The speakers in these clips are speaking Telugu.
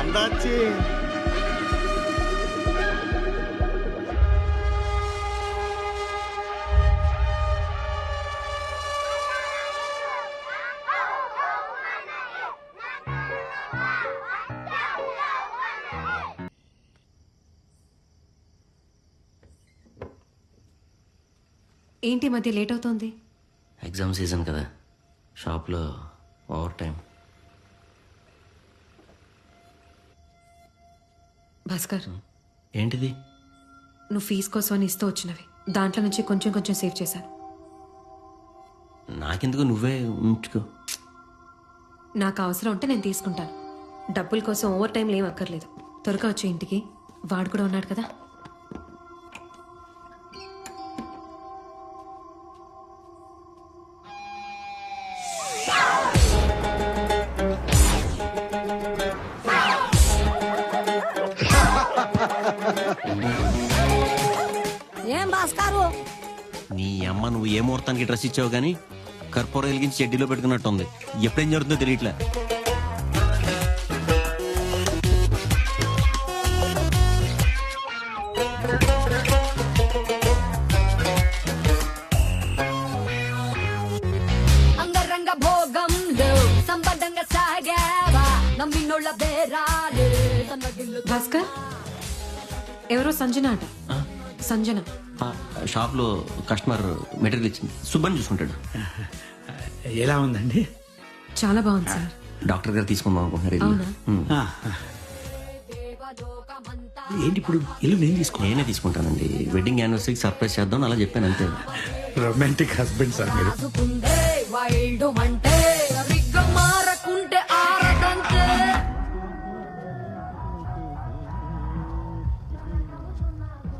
வந்தாச்சு. ఏంటి మధ్య లేట్ అవుతోంది? ఎగ్జామ్ సీజన్ కదా, షాప్లో ఓవర్ టైం. భాస్కర్, ఏంటిది? నువ్వు ఫీజు కోసం అని ఇస్తూ వచ్చినవి దాంట్లో నుంచి కొంచెం కొంచెం సేవ్ చేశాను. నాకెందుకు, నువ్వే ఉంచుకో. నాకు అవసరం ఉంటే నేను తీసుకుంటాను. డబ్బుల కోసం ఓవర్ టైంలు ఏం అక్కర్లేదు. త్వరగా వచ్చే ఇంటికి, వాడు కూడా ఉన్నాడు కదా. ఏం భాస్కరు, నీ అమ్మ, నువ్వు ఏ ముహూర్తానికి డ్రెస్ ఇచ్చావు కానీ కర్పూరం వెలిగించి చెడ్డీలో పెట్టుకున్నట్టుంది. ఎప్పుడేం జరుగుతుందో తెలియట్లే. అంగరంగ భోగంలో సంబద్ధంగా సాగావా నమ్మినోళ్ళ బేరాలు. భాస్కర్, ఎవరో సంజన అట. సంజన షాప్లో కస్టమర్ మెటీరియల్ ఇచ్చింది, సుబ్బని చూసుకుంటాడు. ఎలా ఉందండి? చాలా బాగుంది సార్. డాక్టర్ గారు తీసుకుందాం అనుకుంటున్నారు. అవునా? ఏంటి ఇప్పుడు ఇల్లు నేను తీసుకో? నేనే తీసుకుంటానండి. వెడ్డింగ్ యానివర్సరీకి సర్ప్రైజ్ చేద్దాం అలా చెప్పాను, అంతే. రొమాంటిక్ హస్బెండ్ సార్ మీరు. వైల్డ్ అంటే రిగ్గ మారకుంటే ఆరదంతే.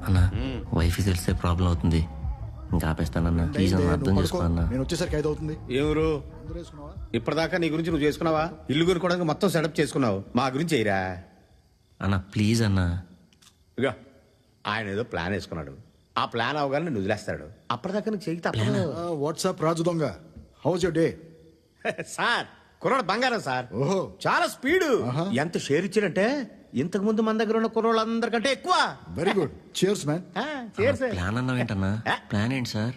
అన్నా, వైఫ్ తెలిస్తే ప్రాబ్లం అవుతుంది. ఇంకా ఆపేస్తానన్నా, ప్లీజ్ అన్న అర్థం చేసుకో అన్నా. నేను వచ్చేసరికి 5 అవుతుంది. ఎవరు ఇప్పటిదాకా నీ గురించి నువ్వు చేసుకున్నావా? ఇల్లు కొనుక్కోవడానికి మొత్తం సెటప్ చేసుకున్నావు, మా గురించి అయ్యిరా. అన్న ప్లీజ్ అన్నా. ఇక ఆయన ఏదో ప్లాన్ వేసుకున్నాడు, ఆ ప్లాన్ అవగానే నేను వదిలేస్తాడు. అప్పటిదాకా నీకు చెయ్యి తప్ప. వాట్సాప్ రాజు దొంగ, హౌస్ యువర్ డే? సార్ కుర్రాడు బంగారం సార్. ఓహో, చాలా స్పీడు. ఎంత షేర్ ఇచ్చాడంటే ఇంతకు ముందు మన దగ్గర ఉన్న కుర్రోళ్ళందరికంటే ఎక్కువ. Very good, cheers man. Cheers. Plan అన్నావు ఏంటన్నా? ప్లాన్ ఏంటి సార్?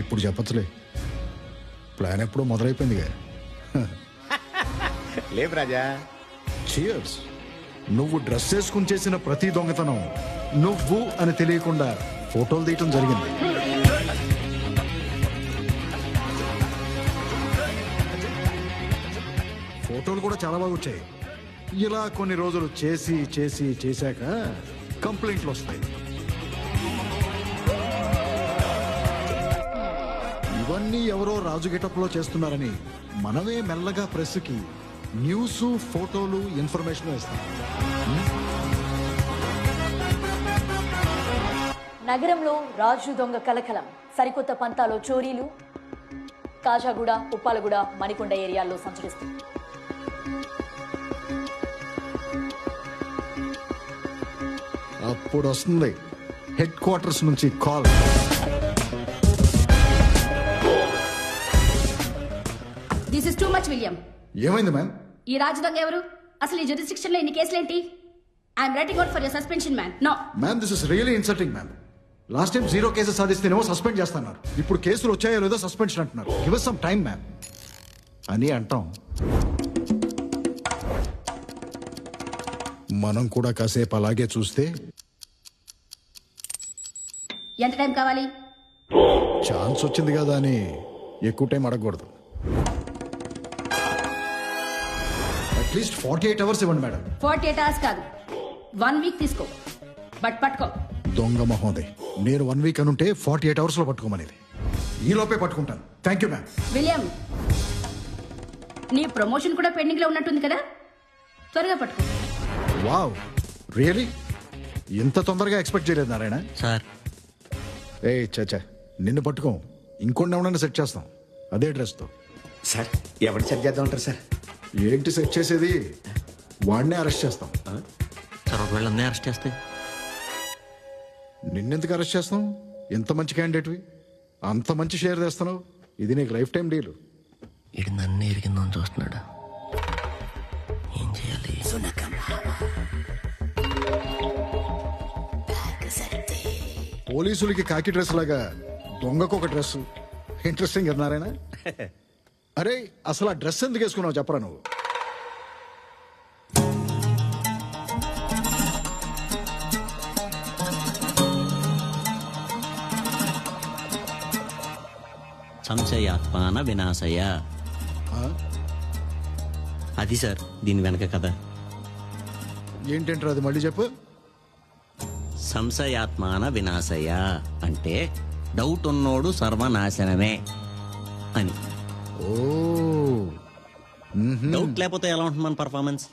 ఇప్పుడు చెప్పచ్చులే, ప్లాన్ ఎప్పుడో మొదలైపోయిందిగా. లేవు రాజా. చియర్స్. నువ్వు డ్రెస్ వేసుకుని చేసిన ప్రతి దొంగతనం నువ్వు అని తెలియకుండా ఫోటోలు తీయటం జరిగింది. ఫోటోలు కూడా చాలా బాగా వచ్చాయి. ఇలా కొన్ని రోజులు చేసి చేసి చేశాక కంప్లైంట్లు వస్తాయి. ఇవన్నీ ఎవరో రాజు గెటప్లో చేస్తున్నారని మనమే మెల్లగా ప్రెస్కి న్యూస్, ఫోటోలు, ఇన్ఫర్మేషన్ ఇస్తాం. నగరంలో రాజు దొంగ కలకలం. సరికొత్త పంతాలో చోరీలు. కాజాగూడ, ఉప్పాలగూడ, మణికొండ ఏరియాల్లో సంచరిస్తుంది. అప్పుడు వస్తుంది హెడ్ క్వార్టర్స్ నుంచి call. This is too much William. ఏమైంది మ్యామ్? ఈ రాజు దొంగ ఎవరు? అసలు ఈ జ్యూరిస్డిక్షన్ లో ఇన్ని కేసులేంటి? I'm writing out for your suspension man. No ma'am, this is really insulting ma'am. Last time 0 cases సాధిస్తేనేమో సస్పెండ్ చేస్తున్నారు, ఇప్పుడు కేసులు వచ్చాయో లేదో సస్పెన్షన్ అంటున్నారు. Give us some time ma'am అని అంటాం. మనం కూడా కాసేపు అలాగే చూస్తే. ఎంత టైం కావాలి? ఛాన్స్ వచ్చింది కదా అని ఎక్కువ టైం అడగకూడదు. అట్లీస్ట్ 48 hours ఇవ్వండి మేడం. 48 hours కాదు, 1 week తీసుకో. బట్ పట్టుకో. దొంగ మహోదయ్, నేను 1 week అనుంటే 48 hours లో పట్టుకోమనేది. ఈ లోపే పట్టుకుంటాను. Thank you ma'am. విలియం, నీ ప్రమోషన్ కూడా పెండింగ్ లో ఉన్నట్టుంది కదా, త్వరగా పట్టుకో. Wow, really? ఇంత తొందరగా ఎక్స్పెక్ట్ చేయలేదు నారాయణ. సార్ ఏ చచ్చా, నిన్ను పట్టుకోం, ఇంకొన్ని ఎవరైనా సెట్ చేస్తాం అదే డ్రెస్తో. సార్ ఎవరు సెట్ చేద్దాం అంటారు సార్? ఏంటి సెట్ చేసేది? వాడినే అరెస్ట్ చేస్తాం. సార్ ఒకవేళ అన్నీ అరెస్ట్ చేస్తే? నిన్నెందుకు అరెస్ట్ చేస్తాం? ఎంత మంచి క్యాండిడేట్వి, అంత మంచి షేర్ చేస్తున్నావు, ఇది నీకు లైఫ్ టైం డీల్. ఇటు నన్ను ఇరికిందని చూస్తున్నాడు. ఏం చేయాలి? పోలీసులకి కాకి డ్రెస్ లాగా దొంగకు ఒక డ్రెస్ ఇంట్రెస్టింగ్ అన్నారైనా. అరే అసలు ఆ డ్రెస్ ఎందుకు వేసుకున్నావు చెప్పరా నువ్వు? సంశయాత్మాన వినాశయ. ఆ? అది సార్ దీని వెనక కదా. ఏంటంటారు అది మళ్ళీ చెప్పు. సంశయాత్మాన వినాశయ అంటే డౌట్ ఉన్నోడు సర్వనాశనమే అని. ఓ డౌట్ లేకపోతే ఎలా ఉంటుంది మన పర్ఫార్మెన్స్?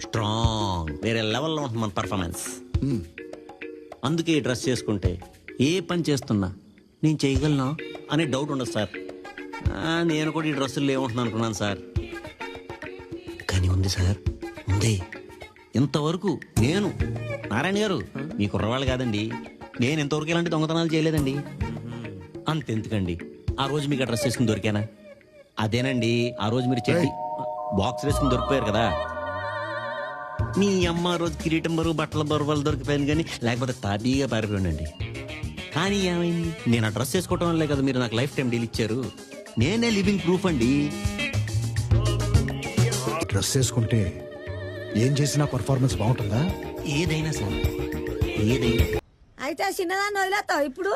స్ట్రాంగ్ వేరే లెవెల్లో ఉంటుంది మన పర్ఫార్మెన్స్. అందుకే ఈ డ్రెస్ చేసుకుంటే ఏ పని చేస్తున్నా నేను చేయగలనా అనే డౌట్ ఉండదు సార్. నేను కూడా ఈ డ్రెస్సులు ఏముంటున్నాను అనుకున్నాను సార్, కానీ ఉంది సార్, ఉంది. ఇంతవరకు నేను నారాయణ గారు మీ కుర్రవాళ్ళు కాదండి, నేను ఇంతవరకు ఇలాంటి దొంగతనాలు చేయలేదండి. అంతెందుకండి, ఆ రోజు మీకు ఆ డ్రెస్ వేసుకుని దొరికానా? అదేనండి, ఆ రోజు మీరు చెట్టి బాక్స్ వేసుకుని దొరికిపోయారు కదా. మీ అమ్మ రోజు కిరీటం బరువు బట్టల బరువులు దొరికిపోయాను, కానీ లేకపోతే తాపీగా పారిపోయానండి. కానీ ఏమైంది, నేను ఆ డ్రెస్ వేసుకోవటం వల్లే కదా మీరు నాకు లైఫ్ టైం డీల్ ఇచ్చారు. నేనే లివింగ్ ప్రూఫ్ అండి. డ్రెస్ వేసుకుంటే ఏం చేసినా పర్ఫార్మెన్స్ బాగుంటుందా? ఏదైనా సార్, ఏదైనా. అయితే చిన్నదాన్ని వదిలేస్తావు ఇప్పుడు,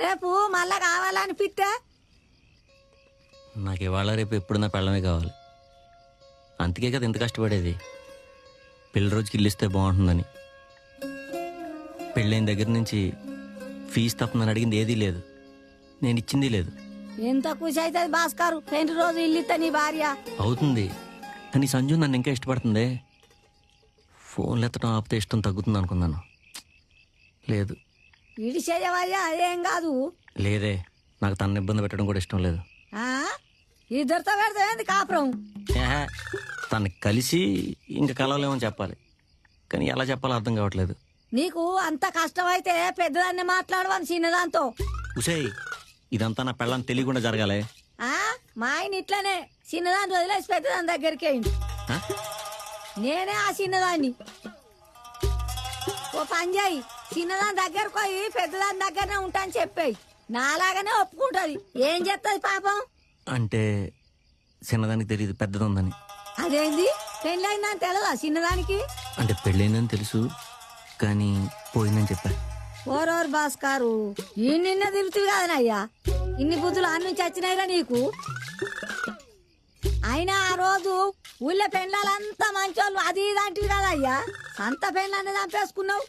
రేపు మళ్ళా కావాలనిపిస్తే నాకు ఇవాళ రేపు ఎప్పుడు నా పెళ్ళమే కావాలి. అందుకే కదా ఇంత కష్టపడేది, పెళ్లి రోజుకి ఇల్లు ఇస్తే బాగుంటుందని. పెళ్ళైన దగ్గర నుంచి ఫీజు తప్ప నన్ను అడిగింది ఏదీ లేదు, నేను ఇచ్చింది లేదు. ఎంత ఖుషి అవుతుంది భాస్కర్, పెంటి రోజు ఇల్లు ఇస్తా నీ భార్య. అవుతుంది, కానీ సంజు నన్ను ఇంకా ఇష్టపడుతుంది. ఫోన్లు ఎత్తడం ఆపితే ఇష్టం తగ్గుతుంది అనుకున్నాను, లేదు. ఇడి చేయవయ్యా, ఏం కాదు. లేదే, నాకు తనని ఇబ్బంది పెట్టడం కూడా ఇష్టం లేదు. ఆ ఇద్దరితో పెడతావేంది కాపురం? ఏహే, తనని కలిసి ఇంకా కలవలేమని చెప్పాలి, కానీ ఎలా చెప్పాలో అర్థం కావట్లేదు. నీకు అంత కష్టమైతే పెద్దదాన్ని మాట్లాడవని చిన్నదాంతో. ఉసేయ్, ఇదంతా నా పెళ్ళని తెలియకుండా జరగాలి. ఆ మా ఆయన ఇట్లనే చిన్నదాన్ని వదిలేసి పెద్దదాని దగ్గరికి అయింది. ఆ? నేనే ఆ చిన్నదాన్ని. ఓ పని చేయి, చిన్నదాని దగ్గరకు పోయి పెద్దదాని దగ్గరనే ఉంటా అని చెప్పాయి. నాలాగానే ఒప్పుకుంటది. ఏం చెప్తుంది పాపం? అంటే చిన్నదానికి తెలియదు పెద్దది ఉందని. అదేంది, పెళ్ళయిందని తెలదా చిన్నదానికి? అంటే పెళ్ళైందని తెలుసు, కానీ పోయిందని చెప్పారు. ఓరోరు భాస్కారు, ఈ నిన్న తిరుగుతుంది కదనయ్యా, ఇన్ని బుద్ధులు అన్ని నుంచి వచ్చినాయిరా నీకు. అయినా ఆ రోజు ఊళ్ళో పెళ్ళాలంతా మంచోళ్ళు అది ఇదంటివి కదయ్యా, అంత పెళ్ళాన్ని చంపేసుకున్నావు.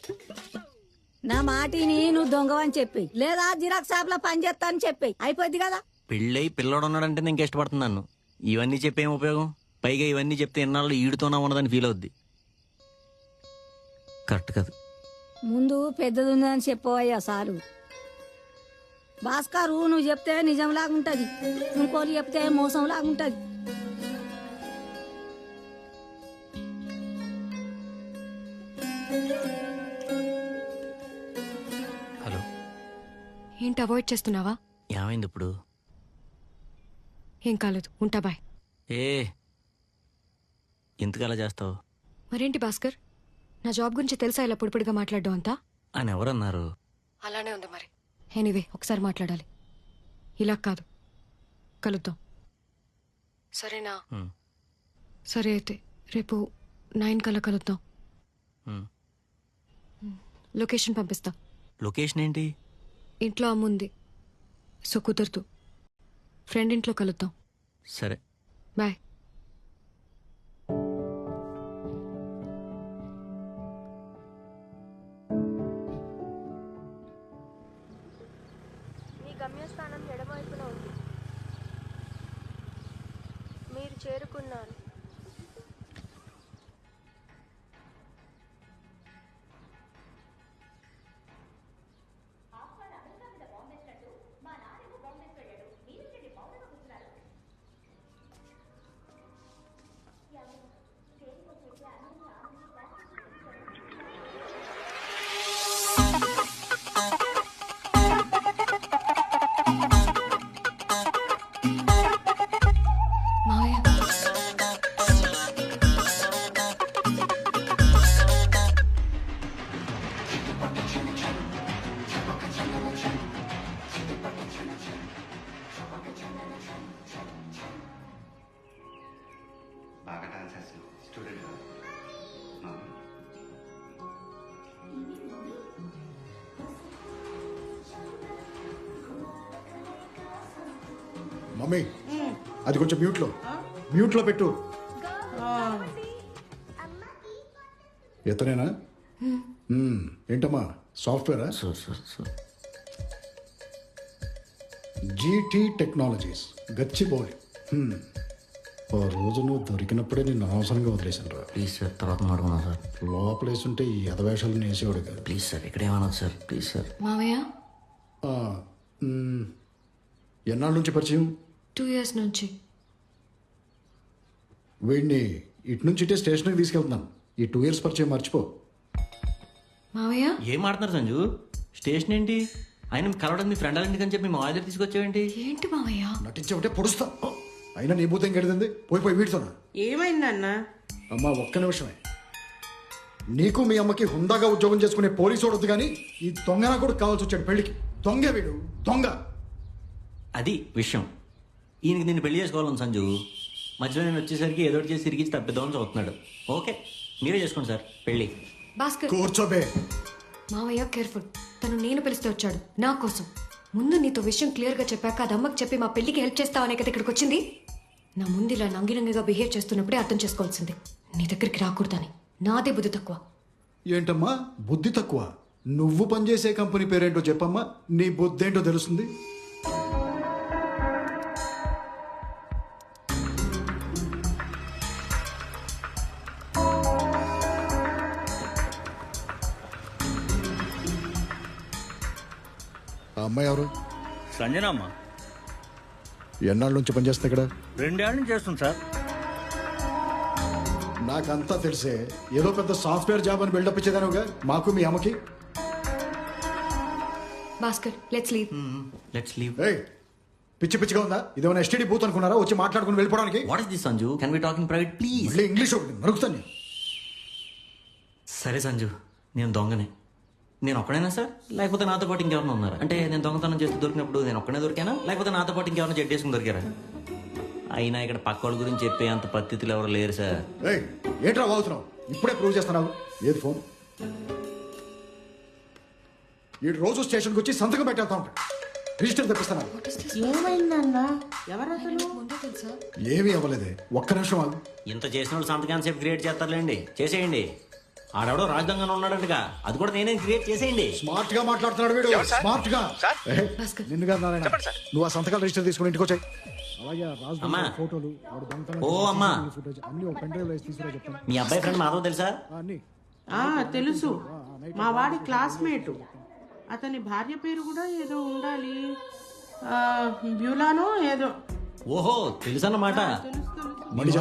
నా మాటిని నువ్వు దొంగవని చెప్పి, లేదా జిరాక్స్ షాప్ లో పని చేస్తానని చెప్పి అయిపోద్ది కదా. పెళ్ళై పిల్లోడు ఉన్నాడంటే నేను ఇష్టపడుతున్నాను. ఇవన్నీ చెప్పేం ఉపయోగం? పైగా ఇవన్నీ చెప్తే ఎన్నాళ్ళు ఈడుతోనా ఉన్నదని ఫీల్ అవుద్ది. కరెక్ట్ కాదు. ముందు పెద్దది ఉందని చెప్పవయ్యా సారు. భాస్కరు, నువ్వు చెప్తే నిజం లాగుంటది, ఇంకోరు చెప్తే మోసం లాగుంటది. హలో, ఏంటి అవాయిడ్ చేస్తున్నావా? ఏమైంది ఇప్పుడు? ఏం కాలేదు, ఉంటా, బాయ్. ఏ ఎందుకు అలా చేస్తావు? మరేంటి భాస్కర్, నా జాబ్ గురించి తెలుసా ఇలా పొడిపొడిగా మాట్లాడడం అంతా? అని ఎవరన్నారు? అలానే ఉంది మరి. ఎనీవే, ఒకసారి మాట్లాడాలి, ఇలా కాదు. కలుద్దాం, సరేనా? సరే అయితే రేపు 9 కల్లా కలుద్దాం. లొకేషన్ పంపిస్తా. లొకేషన్ ఏంటి? ఇంట్లో అమ్ముంది, సో కుదరదు. ఫ్రెండ్ ఇంట్లో కలుద్దాం. సరే, బాయ్. మీ గమ్యస్థానం ఎడమవైపున ఉంది. మీరు చేరుకున్నారు. మమ్మీ అది కొంచెం మ్యూట్లో పెట్టు. ఎతనేనా? ఏంటమ్మా సాఫ్ట్వేరా? GT technologies Gachibowli. ఓ రోజు నువ్వు దొరికినప్పుడే నిన్ను అనవసరంగా వదిలేశాను రా. ప్లీజ్ సార్, తర్వాత మాట్లాడుకున్నా సార్. లోపలేసుంటే ఈ ఎదవేషాలను వేసేవాడు కాదు. ప్లీజ్ సార్, ఇక్కడేమన్నా సార్, ప్లీజ్ సార్. మావయ్య ఎన్నాళ్ళ నుంచి పరిచయం? 2 years నుంచి. వీడిని ఇటు నుంచి ఇటే స్టేషన్కి తీసుకెళ్తున్నాను. ఈ 2 years పరిచయం మర్చిపో. మావయ్య ఏం ఆడుతున్నారు సంజు? స్టేషన్ ఏంటి? ఆయన కలవడం మీ ఫ్రెండ్ ఎందుకని చెప్పి మా దగ్గర తీసుకొచ్చావేంటి? ఏంటి మావయ్య? నటించబట్టే పొడుస్తా. అయినా నీ భూతం గడిదంది. పోయి వీడుతున్నా. ఏమైందన్నా? అమ్మా ఒక్క నిమిషమే. నీకు మీ అమ్మకి హుందాగా ఉద్యోగం చేసుకునే పోలీసు వద్దు కానీ ఈ దొంగన కూడా కావాల్సి వచ్చాడు పెళ్లికి. దొంగ వీడు, దొంగ. అది విషయం. ఈయనకి నిన్ను పెళ్లి చేసుకోవాలని సంజు. మధ్యలో నేను వచ్చేసరికి ఏదో ఒకటి చేసి తిరిగి తప్పిద్దామని చదువుతున్నాడు. ఓకే, మీరే చేసుకోండి సార్ పెళ్ళి. భాస్కర్ కూర్చోబే. మావయ్య కేర్ఫుల్. తను నేను పిలిస్తే వచ్చాడు నా కోసం. ముందు నీతో విషయం క్లియర్గా చెప్పాక అది అమ్మకి చెప్పి మా పెళ్లికి హెల్ప్ చేస్తావనే కదా ఇక్కడికి వచ్చింది. నా ముందు ఇలా నంగినంగిగా బిహేవ్ చేస్తున్నప్పుడే అర్థం చేసుకోవాల్సింది నీ దగ్గరికి రాకూడదని. నాదే బుద్ధి తక్కువ. ఏంటమ్మా బుద్ధి తక్కువ? నువ్వు పనిచేసే కంపెనీ పేరేంటో చెప్పమ్మా, నీ బుద్ధి ఏంటో తెలుస్తుంది. ఆ అమ్మాయి ఎవరు? సంజనమ్మ ఎన్నాళ్ళ నుంచి పనిచేస్తా ఇక్కడ? 2 ఏళ్ళ నుంచి చేస్తుంది సార్. నాకంతా తెలిసే ఏదో పెద్ద సాఫ్ట్వేర్ జాబ్ అని బిల్డప్ ఇచ్చేదానుగా మాకు మీ అమ్మకి. Bhaskar let's leave. Let's leave. ఏయ్, పిచ్చిగా ఉందా? ఇదేమైనా ఎస్టీడీ బూత్ అనుకున్నారా వచ్చి మాట్లాడుకుని వెళ్ళిపోవడానికి? What is this Sanju? Can we talking private please? మళ్ళీ ఇంగ్లీష్ ఒకటి నరుకుతాను. సరే సంజు, నేను దొంగనే. నేను ఒక్కడైనా సార్, లేకపోతే నాతో పాటు ఇంకెవరైనా ఉన్నారా? అంటే నేను దొంగతనం చేస్తూ దొరికినప్పుడు నేను ఒక్కనే దొరికానా, లేకపోతే నాతో పాటు ఇంకెవరైనా జడ్డేసుకుని దొరికారా? అయినా ఇక్కడ పక్క వాళ్ళ గురించి చెప్పే అంత పద్ధతులు ఎవరు లేరు సార్. ఏయ్, ఏంట్రా వాగుతున్నావు? ఇప్పుడే ప్రూవ్ చేస్తున్నావు. ఏది ఫోన్? ఈ రోజు స్టేషన్కి వచ్చి సంతకం పెట్టేస్తా ఉంటాడు. రిజిస్టర్ తెప్పిస్తున్నాను. ఏమైందన్నా? ఎవరసలు? ముందే తెలుసా? ఏమీ అవ్వలేదే. ఒక్క నిమిషం ఆగు. ఇంత చేసిన వాళ్ళు సంతకాన్ని సేపు క్రియేట్ చేస్తారులేండి, చేసేయండి. ఆడెవడో రాజధానిగా ఉన్నాడంటగా, అది కూడా నేనే క్రియేట్ చేసేయండి. స్మార్ట్ గా మాట్లాడుతున్నాడు వీడు. స్మార్ట్ గా. నిన్ను కాదు నారాయణ, నువ్వు ఆ సంతకాలు రిజిస్టర్ తీసుకుని ఇంటికి వచ్చాయి. అలాగే అమ్మా. ఫోటోలు ఓ అమ్మా, అన్ని ఒక పెన్ డ్రైవ్ వేసి తీసుకురా చెప్తాను. మీ అబ్బాయి ఫ్రెండ్ మాధవ్ తెలుసా? అన్ని తెలుసు, మా వాడి క్లాస్మేట్. అతని భార్య పేరు కూడా ఏదో ఉండాలి, బ్యూలానో ఏదో. ఓహో తెలుసన్నమాట. తెలుసు. మళ్ళీ